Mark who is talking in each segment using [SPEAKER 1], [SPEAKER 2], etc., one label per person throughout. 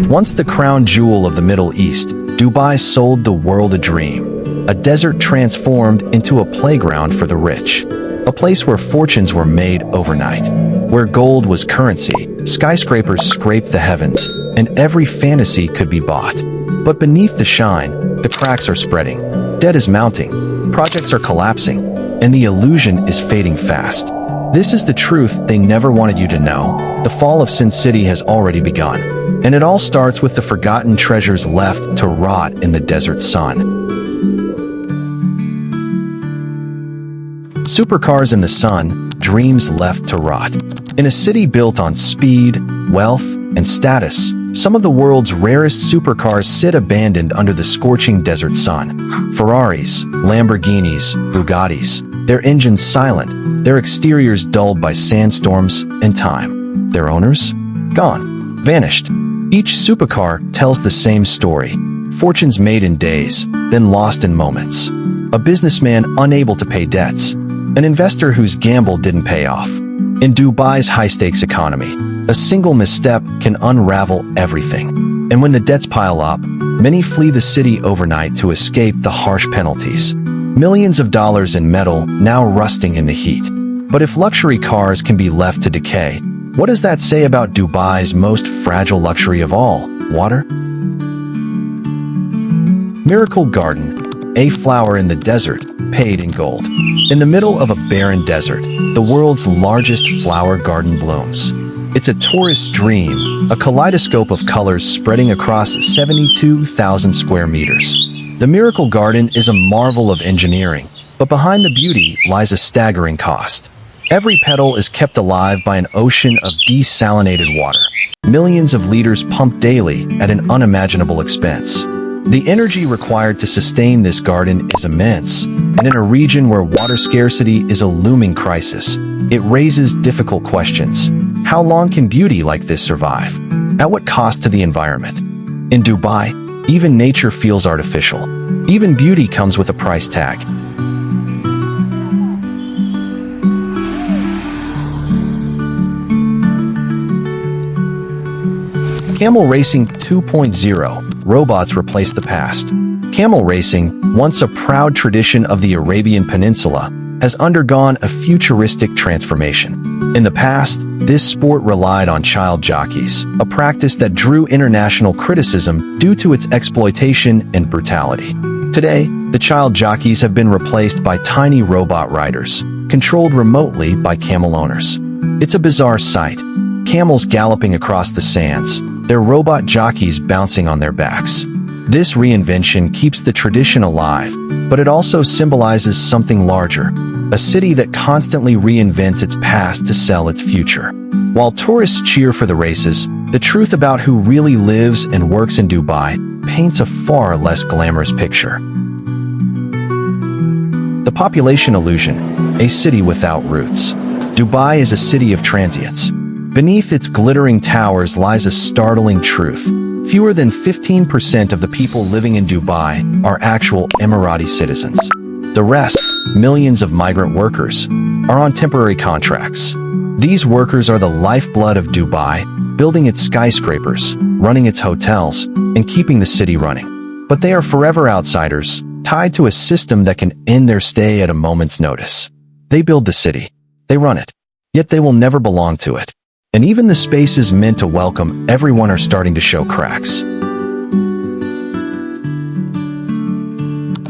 [SPEAKER 1] Once the crown jewel of the Middle East, Dubai sold the world a dream. A desert transformed into a playground for the rich. A place where fortunes were made overnight. Where gold was currency, skyscrapers scraped the heavens, and every fantasy could be bought. But beneath the shine, the cracks are spreading. Debt is mounting, projects are collapsing, and the illusion is fading fast. This is the truth they never wanted you to know. The fall of Sin City has already begun. And it all starts with the forgotten treasures left to rot in the desert sun. Supercars in the sun, dreams left to rot. In a city built on speed, wealth, and status, some of the world's rarest supercars sit abandoned under the scorching desert sun. Ferraris, Lamborghinis, Bugattis, their engines silent, their exteriors dulled by sandstorms and time. Their owners? Gone. Vanished. Each supercar tells the same story. Fortunes made in days, then lost in moments. A businessman unable to pay debts. An investor whose gamble didn't pay off. In Dubai's high-stakes economy, a single misstep can unravel everything. And when the debts pile up, many flee the city overnight to escape the harsh penalties. Millions of dollars in metal now rusting in the heat. But if luxury cars can be left to decay, what does that say about Dubai's most fragile luxury of all, water? Miracle Garden, a flower in the desert, paid in gold. In the middle of a barren desert, the world's largest flower garden blooms. It's a tourist's dream, a kaleidoscope of colors spreading across 72,000 square meters. The Miracle Garden is a marvel of engineering, but behind the beauty lies a staggering cost. Every petal is kept alive by an ocean of desalinated water. Millions of liters pumped daily at an unimaginable expense. The energy required to sustain this garden is immense, and in a region where water scarcity is a looming crisis, it raises difficult questions. How long can beauty like this survive? At what cost to the environment? In Dubai, even nature feels artificial. Even beauty comes with a price tag. Camel Racing 2.0. Robots replace the past. Camel racing, once a proud tradition of the Arabian Peninsula, has undergone a futuristic transformation. In the past, this sport relied on child jockeys, a practice that drew international criticism due to its exploitation and brutality. Today, the child jockeys have been replaced by tiny robot riders, controlled remotely by camel owners. It's a bizarre sight. Camels galloping across the sands, their robot jockeys bouncing on their backs. This reinvention keeps the tradition alive, but it also symbolizes something larger, a city that constantly reinvents its past to sell its future. While tourists cheer for the races, the truth about who really lives and works in Dubai paints a far less glamorous picture. The population illusion, a city without roots. Dubai is a city of transients. Beneath its glittering towers lies a startling truth. Fewer than 15% of the people living in Dubai are actual Emirati citizens. The rest, millions of migrant workers, are on temporary contracts. These workers are the lifeblood of Dubai, building its skyscrapers, running its hotels, and keeping the city running. But they are forever outsiders, tied to a system that can end their stay at a moment's notice. They build the city. They run it. Yet they will never belong to it. And even the spaces meant to welcome everyone are starting to show cracks.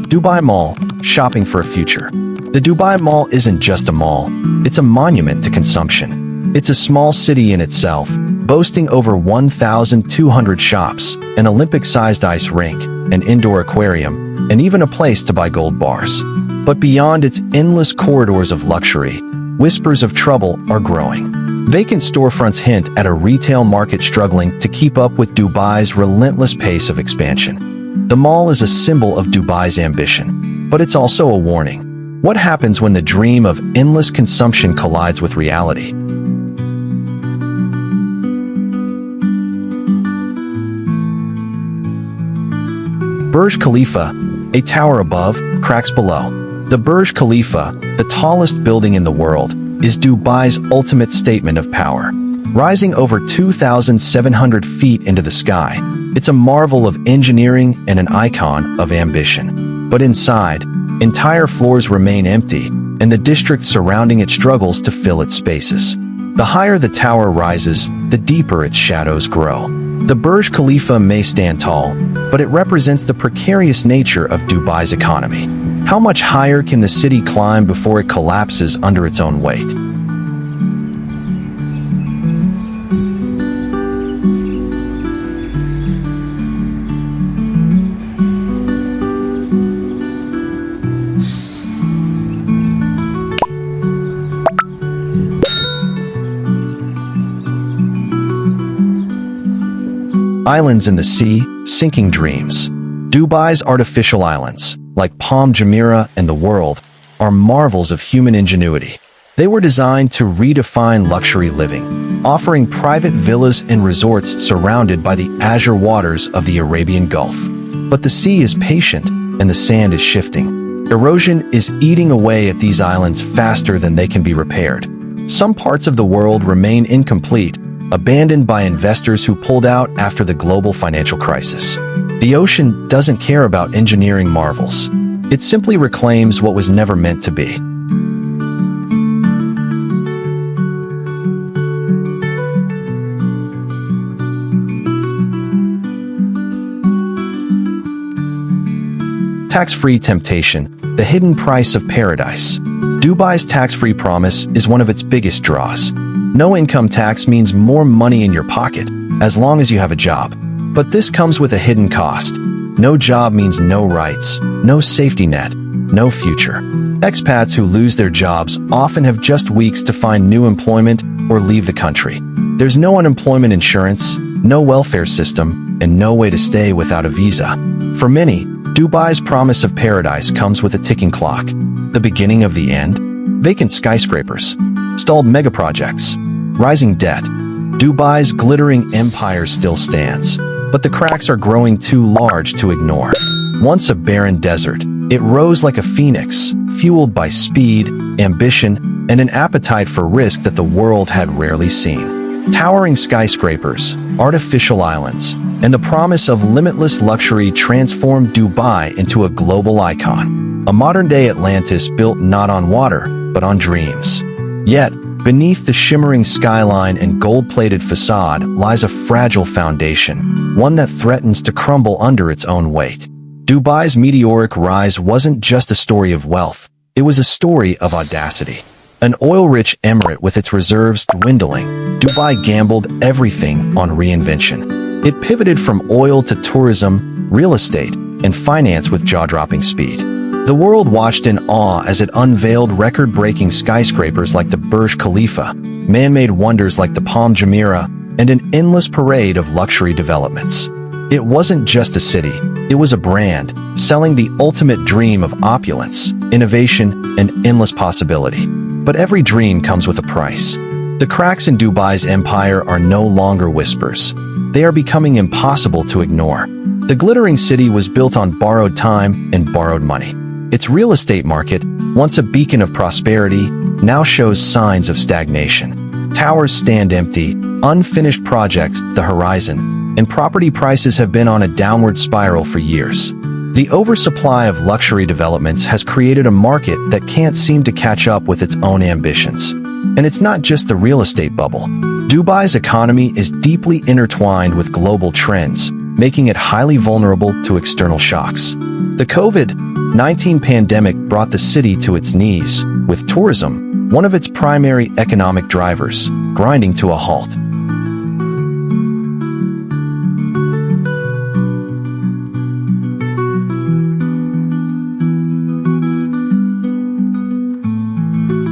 [SPEAKER 1] Dubai Mall, shopping for a future. The Dubai Mall isn't just a mall, it's a monument to consumption. It's a small city in itself, boasting over 1,200 shops, an Olympic-sized ice rink, an indoor aquarium, and even a place to buy gold bars. But beyond its endless corridors of luxury, whispers of trouble are growing. Vacant storefronts hint at a retail market struggling to keep up with Dubai's relentless pace of expansion. The mall is a symbol of Dubai's ambition, but it's also a warning. What happens when the dream of endless consumption collides with reality? Burj Khalifa, a tower above, cracks below. The Burj Khalifa, the tallest building in the world, is Dubai's ultimate statement of power. rising over 2,700 feet into the sky. It's a marvel of engineering and an icon of ambition. But inside, entire floors remain empty, and the district surrounding it struggles to fill its spaces. The higher the tower rises, the deeper its shadows grow. The Burj Khalifa may stand tall, but it represents the precarious nature of Dubai's economy. How much higher can the city climb before it collapses under its own weight? Islands in the sea, sinking dreams. Dubai's artificial islands, like Palm Jumeirah and the World, are marvels of human ingenuity. They were designed to redefine luxury living, offering private villas and resorts surrounded by the azure waters of the Arabian Gulf. But the sea is patient, and the sand is shifting. Erosion is eating away at these islands faster than they can be repaired. Some parts of the world remain incomplete, abandoned by investors who pulled out after the global financial crisis. The ocean doesn't care about engineering marvels. It simply reclaims what was never meant to be. Tax-free temptation, the hidden price of paradise. Dubai's tax-free promise is one of its biggest draws. No income tax means more money in your pocket, as long as you have a job. But this comes with a hidden cost. No job means no rights, no safety net, no future. Expats who lose their jobs often have just weeks to find new employment or leave the country. There's no unemployment insurance, no welfare system, and no way to stay without a visa. For many, Dubai's promise of paradise comes with a ticking clock. The beginning of the end? Vacant skyscrapers, stalled megaprojects, rising debt. Dubai's glittering empire still stands, but the cracks are growing too large to ignore. Once a barren desert, it rose like a phoenix, fueled by speed, ambition, and an appetite for risk that the world had rarely seen. Towering skyscrapers, artificial islands, and the promise of limitless luxury transformed Dubai into a global icon. A modern-day Atlantis built not on water, but on dreams. Yet, beneath the shimmering skyline and gold-plated facade lies a fragile foundation, one that threatens to crumble under its own weight. Dubai's meteoric rise wasn't just a story of wealth, it was a story of audacity. An oil-rich emirate with its reserves dwindling, Dubai gambled everything on reinvention. It pivoted from oil to tourism, real estate, and finance with jaw-dropping speed. The world watched in awe as it unveiled record-breaking skyscrapers like the Burj Khalifa, man-made wonders like the Palm Jumeirah, and an endless parade of luxury developments. It wasn't just a city, it was a brand, selling the ultimate dream of opulence, innovation, and endless possibility. But every dream comes with a price. The cracks in Dubai's empire are no longer whispers. They are becoming impossible to ignore. The glittering city was built on borrowed time and borrowed money. Its real estate market, once a beacon of prosperity, now shows signs of stagnation. Towers stand empty, unfinished projects the horizon, and property prices have been on a downward spiral for years. The oversupply of luxury developments has created a market that can't seem to catch up with its own ambitions. And it's not just the real estate bubble. Dubai's economy is deeply intertwined with global trends, making it highly vulnerable to external shocks. The COVID-19 pandemic brought the city to its knees, with tourism, one of its primary economic drivers, grinding to a halt.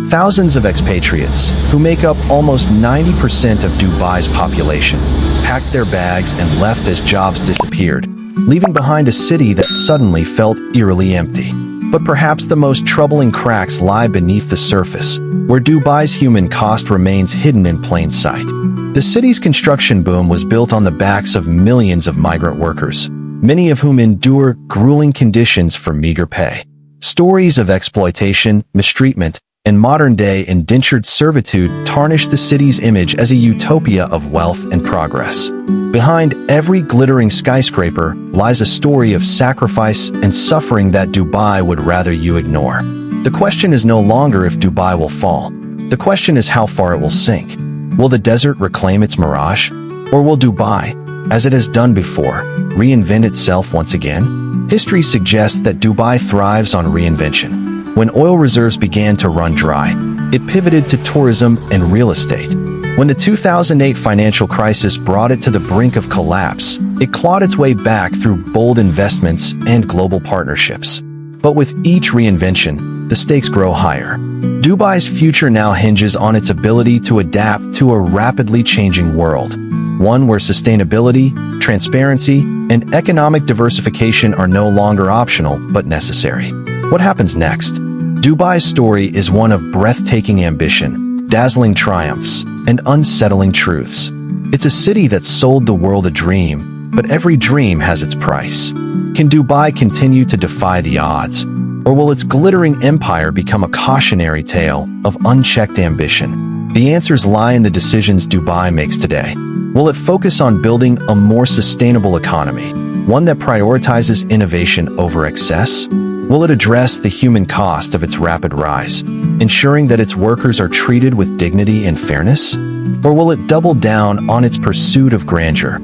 [SPEAKER 1] Thousands of expatriates, who make up almost 90% of Dubai's population, packed their bags and left as jobs disappeared, leaving behind a city that suddenly felt eerily empty. But perhaps the most troubling cracks lie beneath the surface, where Dubai's human cost remains hidden in plain sight. The city's construction boom was built on the backs of millions of migrant workers, many of whom endure grueling conditions for meager pay. Stories of exploitation, mistreatment, and modern-day indentured servitude tarnish the city's image as a utopia of wealth and progress. Behind every glittering skyscraper lies a story of sacrifice and suffering that Dubai would rather you ignore. The question is no longer if Dubai will fall. The question is how far it will sink. Will the desert reclaim its mirage? Or will Dubai, as it has done before, reinvent itself once again? History suggests that Dubai thrives on reinvention. When oil reserves began to run dry, it pivoted to tourism and real estate. When the 2008 financial crisis brought it to the brink of collapse, it clawed its way back through bold investments and global partnerships. But with each reinvention, the stakes grow higher. Dubai's future now hinges on its ability to adapt to a rapidly changing world, one where sustainability, transparency, and economic diversification are no longer optional but necessary. What happens next? Dubai's story is one of breathtaking ambition, dazzling triumphs, and unsettling truths. It's a city that sold the world a dream, but every dream has its price. Can Dubai continue to defy the odds, or will its glittering empire become a cautionary tale of unchecked ambition? The answers lie in the decisions Dubai makes today. Will it focus on building a more sustainable economy, one that prioritizes innovation over excess? Will it address the human cost of its rapid rise, ensuring that its workers are treated with dignity and fairness? Or will it double down on its pursuit of grandeur,